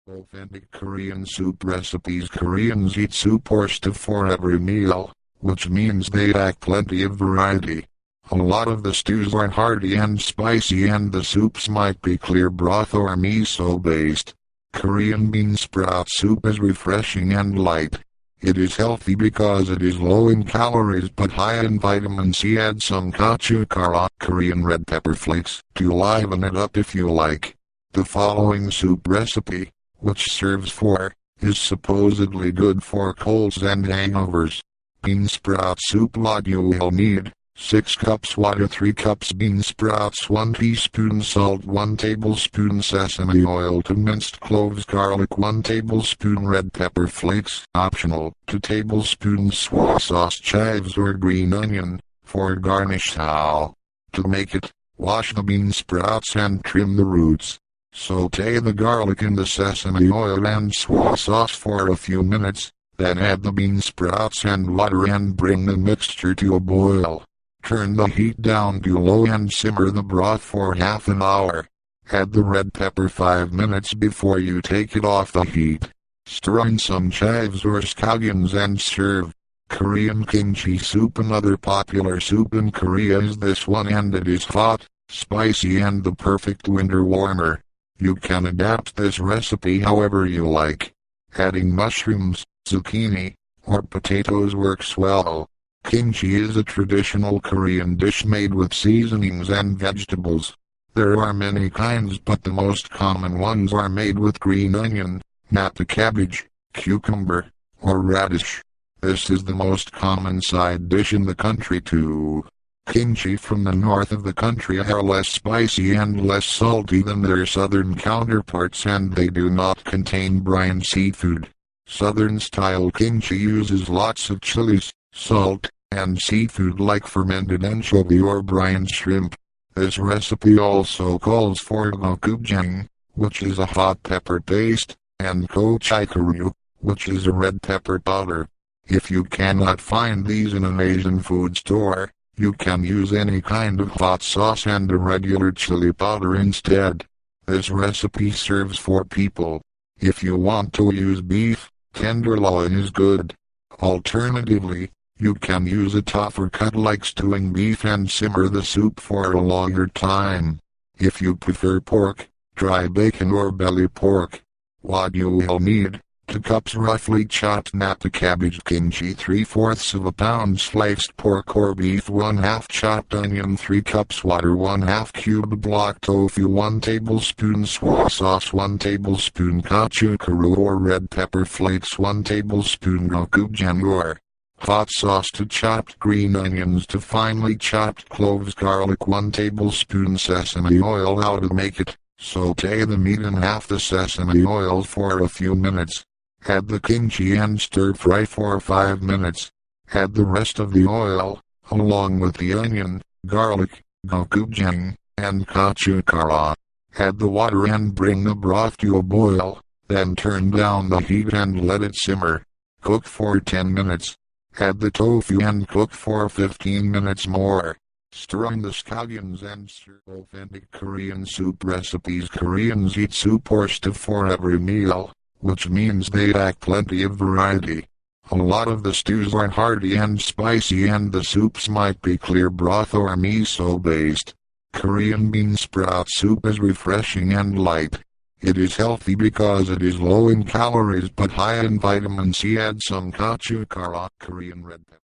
Authentic Korean soup recipes. Koreans eat soup or stew for every meal, which means they pack plenty of variety. A lot of the stews are hearty and spicy, and the soups might be clear broth or miso-based. Korean bean sprout soup is refreshing and light. It is healthy because it is low in calories but high in vitamin C. Add some kochukara, Korean red pepper flakes, to liven it up if you like. The following soup recipe, which serves 4, is supposedly good for colds and hangovers. Bean sprout soup. What you will need: 6 cups water, 3 cups bean sprouts, 1 teaspoon salt, 1 tablespoon sesame oil, 2 minced cloves, garlic, 1 tablespoon red pepper flakes, optional, 2 tablespoons soy sauce, chives or green onion, for garnish. How to make it: wash the bean sprouts and trim the roots. Saute the garlic in the sesame oil and soy sauce for a few minutes, then add the bean sprouts and water and bring the mixture to a boil. Turn the heat down to low and simmer the broth for half an hour. Add the red pepper 5 minutes before you take it off the heat. Stir in some chives or scallions and serve. Korean kimchi soup. Another popular soup in Korea is this one, and it is hot, spicy, and the perfect winter warmer. You can adapt this recipe however you like. Adding mushrooms, zucchini, or potatoes works well. Kimchi is a traditional Korean dish made with seasonings and vegetables. There are many kinds, but the most common ones are made with green onion, nata cabbage, cucumber, or radish. This is the most common side dish in the country too. Kimchi from the north of the country are less spicy and less salty than their southern counterparts, and they do not contain brine seafood. Southern-style kimchi uses lots of chilies, salt, and seafood like fermented anchovy or brine shrimp. This recipe also calls for gochujang, which is a hot pepper paste, and kochukara, which is a red pepper powder. If you cannot find these in an Asian food store, you can use any kind of hot sauce and a regular chili powder instead. This recipe serves 4 people. If you want to use beef, tenderloin is good. Alternatively, you can use a tougher cut like stewing beef and simmer the soup for a longer time. If you prefer pork, dry bacon or belly pork. What you will need: 2 cups roughly chopped nata cabbage, kimchi, 3/4 of a pound sliced pork or beef, 1/2 chopped onion, 3 cups water, 1/2 cubed block tofu, 1 tablespoon soy sauce, 1 tablespoon kochukara or red pepper flakes, 1 tablespoon gochujang or hot sauce, to chopped green onions, to finely chopped cloves, garlic, 1 tablespoon sesame oil. How to make it: saute the meat in half the sesame oil for a few minutes. Add the kimchi and stir fry for 5 minutes. Add the rest of the oil, along with the onion, garlic, gochujang, and kochukara. Add the water and bring the broth to a boil, then turn down the heat and let it simmer. Cook for 10 minutes. Add the tofu and cook for 15 minutes more. Stir in the scallions and serve. Authentic Korean soup recipes. Koreans eat soup or stew for every meal, which means they pack plenty of variety. A lot of the stews are hearty and spicy, and the soups might be clear broth or miso-based. Korean bean sprout soup is refreshing and light. It is healthy because it is low in calories but high in vitamin C. Add some kochukara, Korean red pepper.